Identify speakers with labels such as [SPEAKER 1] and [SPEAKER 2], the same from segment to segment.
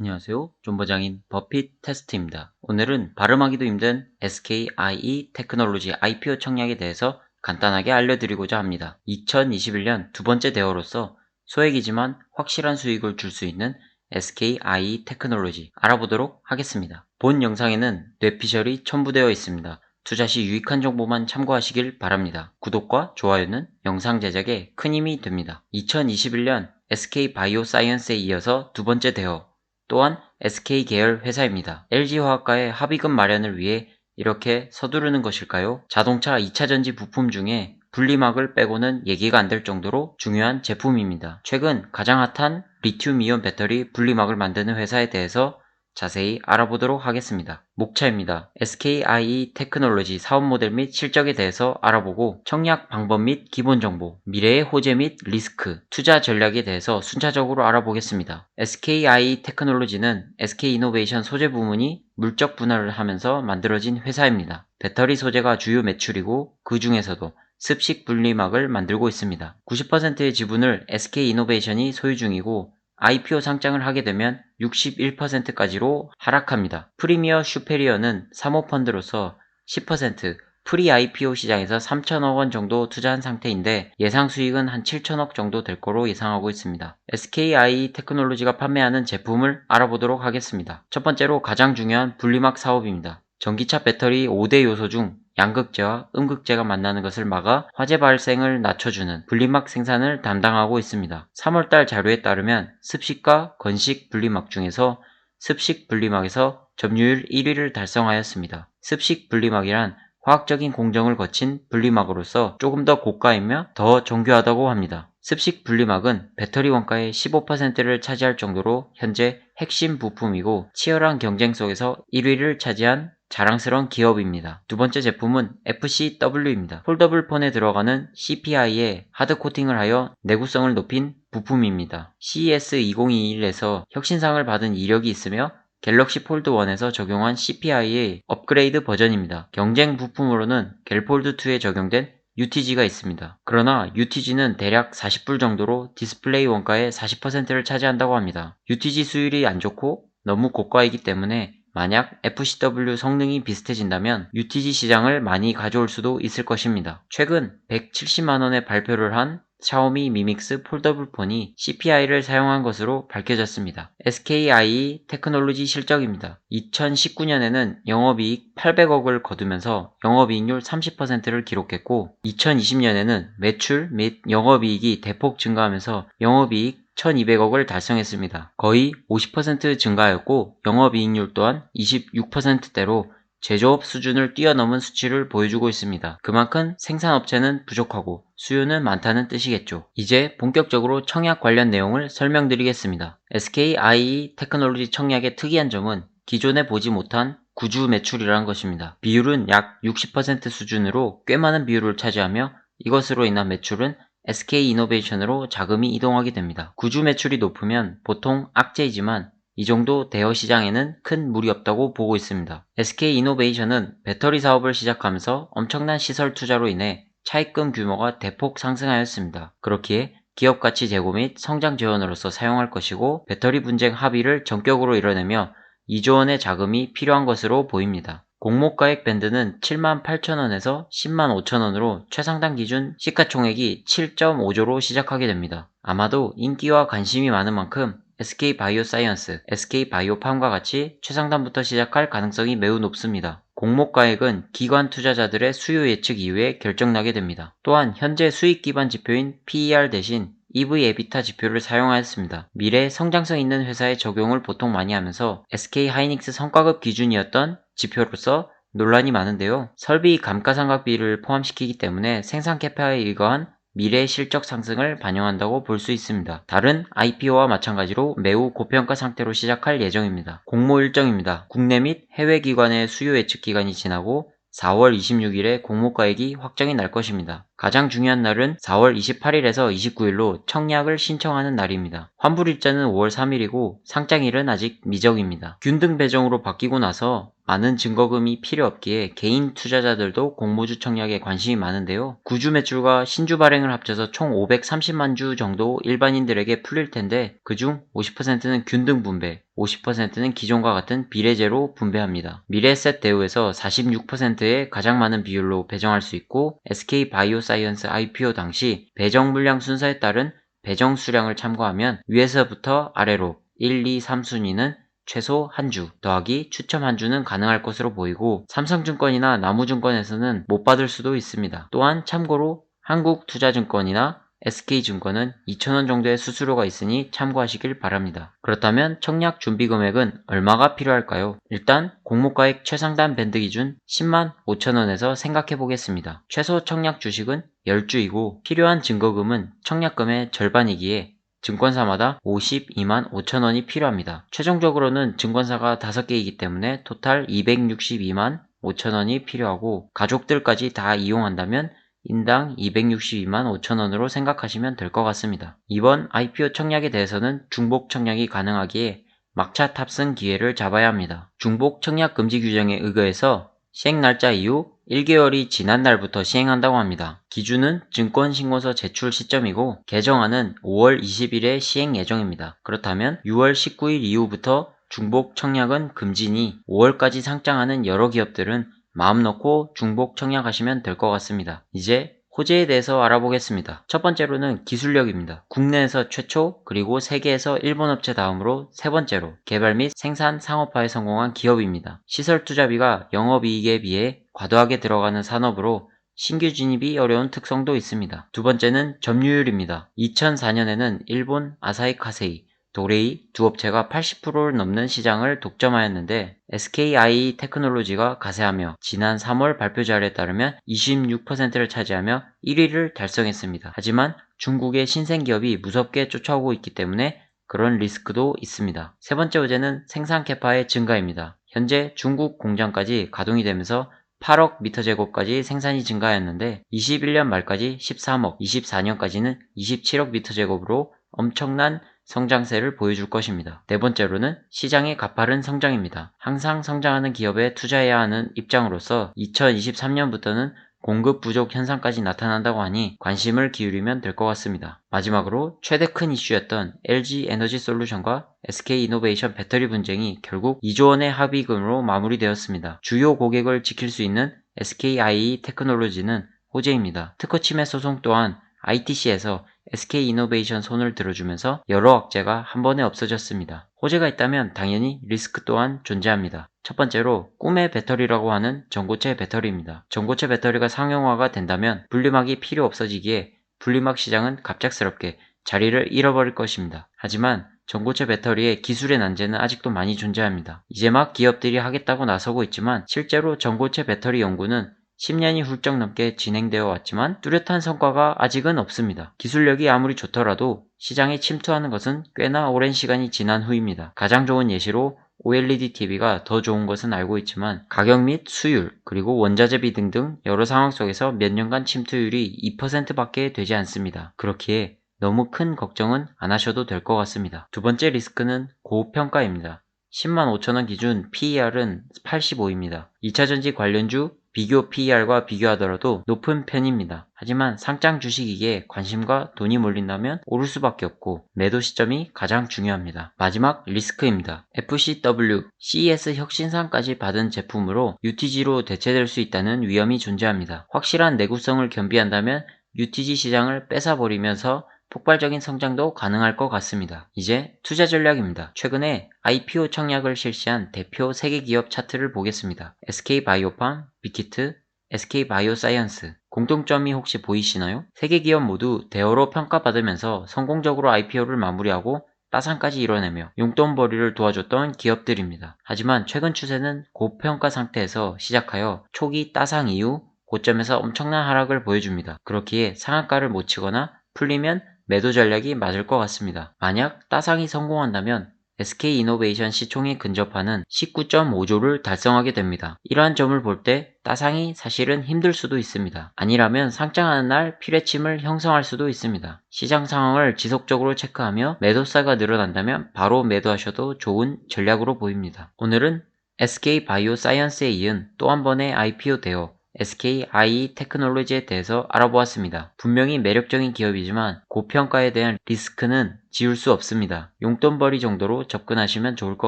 [SPEAKER 1] 안녕하세요. 존버장인 버핏 테스트입니다. 오늘은 발음하기도 힘든 SKIE 테크놀로지 IPO 청약에 대해서 간단하게 알려드리고자 합니다. 2021년 두 번째 대어로서 소액이지만 확실한 수익을 줄 수 있는 SKIE 테크놀로지 알아보도록 하겠습니다. 본 영상에는 뇌피셜이 첨부되어 있습니다. 투자 시 유익한 정보만 참고하시길 바랍니다. 구독과 좋아요는 영상 제작에 큰 힘이 됩니다. 2021년 SK바이오사이언스에 이어서 두 번째 대어, 또한 SK 계열 회사입니다. LG화학과의 합의금 마련을 위해 이렇게 서두르는 것일까요? 자동차 2차전지 부품 중에 분리막을 빼고는 얘기가 안 될 정도로 중요한 제품입니다. 최근 가장 핫한 리튬이온 배터리 분리막을 만드는 회사에 대해서 자세히 알아보도록 하겠습니다. 목차입니다. SKIE 테크놀로지 사업 모델 및 실적에 대해서 알아보고 청약 방법 및 기본 정보, 미래의 호재 및 리스크, 투자 전략에 대해서 순차적으로 알아보겠습니다. SKIE 테크놀로지는 SK이노베이션 소재 부문이 물적 분할을 하면서 만들어진 회사입니다. 배터리 소재가 주요 매출이고 그 중에서도 습식 분리막을 만들고 있습니다. 90%의 지분을 SK이노베이션이 소유 중이고 IPO 상장을 하게 되면 61%까지로 하락합니다. 프리미어 슈페리어는 사모펀드로서 10% 프리 IPO 시장에서 3천억 원 정도 투자한 상태인데 예상 수익은 한 7천억 정도 될 거로 예상하고 있습니다. SKI 테크놀로지가 판매하는 제품을 알아보도록 하겠습니다. 첫 번째로 가장 중요한 분리막 사업입니다. 전기차 배터리 5대 요소 중 양극재와 음극재가 만나는 것을 막아 화재 발생을 낮춰주는 분리막 생산을 담당하고 있습니다. 3월달 자료에 따르면 습식과 건식 분리막 중에서 습식 분리막에서 점유율 1위를 달성하였습니다. 습식 분리막이란 화학적인 공정을 거친 분리막으로서 조금 더 고가이며 더 정교하다고 합니다. 습식 분리막은 배터리 원가의 15%를 차지할 정도로 현재 핵심 부품이고 치열한 경쟁 속에서 1위를 차지한 자랑스러운 기업입니다. 두 번째 제품은 FCW입니다. 폴더블 폰에 들어가는 CPI에 하드 코팅을 하여 내구성을 높인 부품입니다. CES 2021에서 혁신상을 받은 이력이 있으며 갤럭시 폴드 1에서 적용한 CPI의 업그레이드 버전입니다. 경쟁 부품으로는 갤폴드 2에 적용된 UTG가 있습니다. 그러나 UTG는 대략 40불 정도로 디스플레이 원가의 40%를 차지한다고 합니다. UTG 수율이 안 좋고 너무 고가이기 때문에 만약 FCW 성능이 비슷해진다면 UTG 시장을 많이 가져올 수도 있을 것입니다. 최근 170만원에 발표를 한 샤오미 미믹스 폴더블 폰이 CPI를 사용한 것으로 밝혀졌습니다. SKIE 테크놀로지 실적입니다. 2019년에는 영업이익 800억을 거두면서 영업이익률 30%를 기록했고 2020년에는 매출 및 영업이익이 대폭 증가하면서 영업이익 1200억을 달성했습니다. 거의 50% 증가하였고 영업이익률 또한 26%대로 제조업 수준을 뛰어넘은 수치를 보여주고 있습니다. 그만큼 생산업체는 부족하고 수요는 많다는 뜻이겠죠. 이제 본격적으로 청약 관련 내용을 설명드리겠습니다. SKIE 테크놀로지 청약의 특이한 점은 기존에 보지 못한 구주 매출이라는 것입니다. 비율은 약 60% 수준으로 꽤 많은 비율을 차지하며 이것으로 인한 매출은 SK이노베이션으로 자금이 이동하게 됩니다. 구주 매출이 높으면 보통 악재이지만 이 정도 대여 시장에는 큰 무리 없다고 보고 있습니다. SK이노베이션은 배터리 사업을 시작하면서 엄청난 시설 투자로 인해 차입금 규모가 대폭 상승하였습니다. 그렇기에 기업 가치 제고 및 성장 지원으로서 사용할 것이고 배터리 분쟁 합의를 전격으로 이뤄내며 2조 원의 자금이 필요한 것으로 보입니다. 공모가액 밴드는 78,000원에서 105,000원으로 최상단 기준 시가총액이 7.5조로 시작하게 됩니다. 아마도 인기와 관심이 많은 만큼 SK바이오사이언스, SK바이오팜과 같이 최상단부터 시작할 가능성이 매우 높습니다. 공모가액은 기관 투자자들의 수요 예측 이후에 결정나게 됩니다. 또한 현재 수익 기반 지표인 PER 대신 EV/EBITDA 지표를 사용하였습니다. 미래 성장성 있는 회사에 적용을 보통 많이 하면서 SK하이닉스 성과급 기준이었던 지표로서 논란이 많은데요. 설비 감가상각비를 포함시키기 때문에 생산 캐파에 의거한 미래 실적 상승을 반영한다고 볼 수 있습니다. 다른 IPO와 마찬가지로 매우 고평가 상태로 시작할 예정입니다. 공모 일정입니다. 국내 및 해외 기관의 수요 예측 기간이 지나고 4월 26일에 공모가액이 확정이 날 것입니다. 가장 중요한 날은 4월 28일에서 29일로 청약을 신청하는 날입니다. 환불일자는 5월 3일이고 상장일은 아직 미정입니다. 균등 배정으로 바뀌고 나서 많은 증거금이 필요 없기에 개인 투자자들도 공모주 청약에 관심이 많은데요. 구주 매출과 신주 발행을 합쳐서 총 530만 주 정도 일반인들에게 풀릴 텐데 그중 50%는 균등 분배, 50%는 기존과 같은 비례제로 분배합니다. 미래에셋 대우에서 46%의 가장 많은 비율로 배정할 수 있고 SK바이오사이언스 IPO 당시 배정 물량 순서에 따른 배정 수량을 참고하면 위에서부터 아래로 1, 2, 3순위는 최소 한 주 더하기 추첨 한 주는 가능할 것으로 보이고 삼성증권이나 나무증권에서는 못 받을 수도 있습니다. 또한 참고로 한국투자증권이나 SK증권은 2,000원 정도의 수수료가 있으니 참고하시길 바랍니다. 그렇다면 청약 준비 금액은 얼마가 필요할까요? 일단 공모가액 최상단 밴드 기준 10만 5천원에서 생각해 보겠습니다. 최소 청약 주식은 10주이고 필요한 증거금은 청약금의 절반이기에 증권사마다 52만 5천원이 필요합니다. 최종적으로는 증권사가 5개이기 때문에 토탈 262만 5천원이 필요하고 가족들까지 다 이용한다면 인당 262만 5천원으로 생각하시면 될 것 같습니다. 이번 IPO 청약에 대해서는 중복 청약이 가능하기에 막차 탑승 기회를 잡아야 합니다. 중복 청약 금지 규정에 의거해서 시행 날짜 이후 1개월이 지난 날부터 시행한다고 합니다. 기준은 증권신고서 제출 시점이고 개정안은 5월 20일에 시행 예정입니다. 그렇다면 6월 19일 이후부터 중복 청약은 금지니 5월까지 상장하는 여러 기업들은 마음 놓고 중복 청약하시면 될 것 같습니다. 이제 호재에 대해서 알아보겠습니다. 첫 번째로는 기술력입니다. 국내에서 최초 그리고 세계에서 일본 업체 다음으로 세 번째로 개발 및 생산 상업화에 성공한 기업입니다. 시설 투자비가 영업이익에 비해 과도하게 들어가는 산업으로 신규 진입이 어려운 특성도 있습니다. 두 번째는 점유율입니다. 2004년에는 일본 아사히 카세이, 도레이 두 업체가 80%를 넘는 시장을 독점하였는데 SKI 테크놀로지가 가세하며 지난 3월 발표 자료에 따르면 26%를 차지하며 1위를 달성했습니다. 하지만 중국의 신생기업이 무섭게 쫓아오고 있기 때문에 그런 리스크도 있습니다. 세 번째 호재는 생산 캐파의 증가입니다. 현재 중국 공장까지 가동이 되면서 8억 미터제곱까지 생산이 증가하였는데 21년 말까지 13억, 24년까지는 27억 미터제곱으로 엄청난 성장세를 보여줄 것입니다. 네 번째로는 시장의 가파른 성장입니다. 항상 성장하는 기업에 투자해야 하는 입장으로서 2023년부터는 공급 부족 현상까지 나타난다고 하니 관심을 기울이면 될 것 같습니다. 마지막으로 최대 큰 이슈였던 LG 에너지 솔루션과 SK 이노베이션 배터리 분쟁이 결국 2조 원의 합의금으로 마무리되었습니다. 주요 고객을 지킬 수 있는 SKIE 테크놀로지는 호재입니다. 특허 침해 소송 또한 ITC에서 SK 이노베이션 손을 들어주면서 여러 악재가 한 번에 없어졌습니다. 호재가 있다면 당연히 리스크 또한 존재합니다. 첫 번째로 꿈의 배터리라고 하는 전고체 배터리입니다. 전고체 배터리가 상용화가 된다면 분리막이 필요 없어지기에 분리막 시장은 갑작스럽게 자리를 잃어버릴 것입니다. 하지만 전고체 배터리의 기술의 난제는 아직도 많이 존재합니다. 이제 막 기업들이 하겠다고 나서고 있지만 실제로 전고체 배터리 연구는 10년이 훌쩍 넘게 진행되어 왔지만 뚜렷한 성과가 아직은 없습니다. 기술력이 아무리 좋더라도 시장에 침투하는 것은 꽤나 오랜 시간이 지난 후입니다. 가장 좋은 예시로 OLED TV가 더 좋은 것은 알고 있지만 가격 및 수율 그리고 원자재비 등등 여러 상황 속에서 몇 년간 침투율이 2%밖에 되지 않습니다. 그렇기에 너무 큰 걱정은 안 하셔도 될 것 같습니다. 두 번째 리스크는 고평가입니다. 10만 5천원 기준 PER은 85입니다. 2차전지 관련주 비교 PER과 비교하더라도 높은 편입니다. 하지만 상장 주식이기에 관심과 돈이 몰린다면 오를 수밖에 없고 매도 시점이 가장 중요합니다. 마지막 리스크입니다. FCW, CES 혁신상까지 받은 제품으로 UTG로 대체될 수 있다는 위험이 존재합니다. 확실한 내구성을 겸비한다면 UTG 시장을 뺏어버리면서 폭발적인 성장도 가능할 것 같습니다. 이제 투자 전략입니다. 최근에 IPO 청약을 실시한 대표 3개 기업 차트를 보겠습니다. SK바이오팜, 빅히트, SK바이오사이언스. 공통점이 혹시 보이시나요? 3개 기업 모두 대어로 평가받으면서 성공적으로 IPO를 마무리하고 따상까지 이뤄내며 용돈벌이를 도와줬던 기업들입니다. 하지만 최근 추세는 고평가 상태에서 시작하여 초기 따상 이후 고점에서 엄청난 하락을 보여줍니다. 그렇기에 상한가를 못 치거나 풀리면 매도 전략이 맞을 것 같습니다. 만약 따상이 성공한다면 SK 이노베이션 시총에 근접하는 19.5조를 달성하게 됩니다. 이러한 점을 볼 때 따상이 사실은 힘들 수도 있습니다. 아니라면 상장하는 날 피뢰침을 형성할 수도 있습니다. 시장 상황을 지속적으로 체크하며 매도세가 늘어난다면 바로 매도하셔도 좋은 전략으로 보입니다. 오늘은 SK바이오사이언스에 이은 또 한 번의 IPO 대어 SKIE 테크놀로지에 대해서 알아보았습니다. 분명히 매력적인 기업이지만 고평가에 대한 리스크는 지울 수 없습니다. 용돈벌이 정도로 접근하시면 좋을 것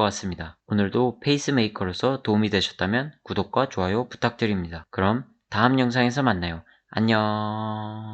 [SPEAKER 1] 같습니다. 오늘도 페이스메이커로서 도움이 되셨다면 구독과 좋아요 부탁드립니다. 그럼 다음 영상에서 만나요. 안녕.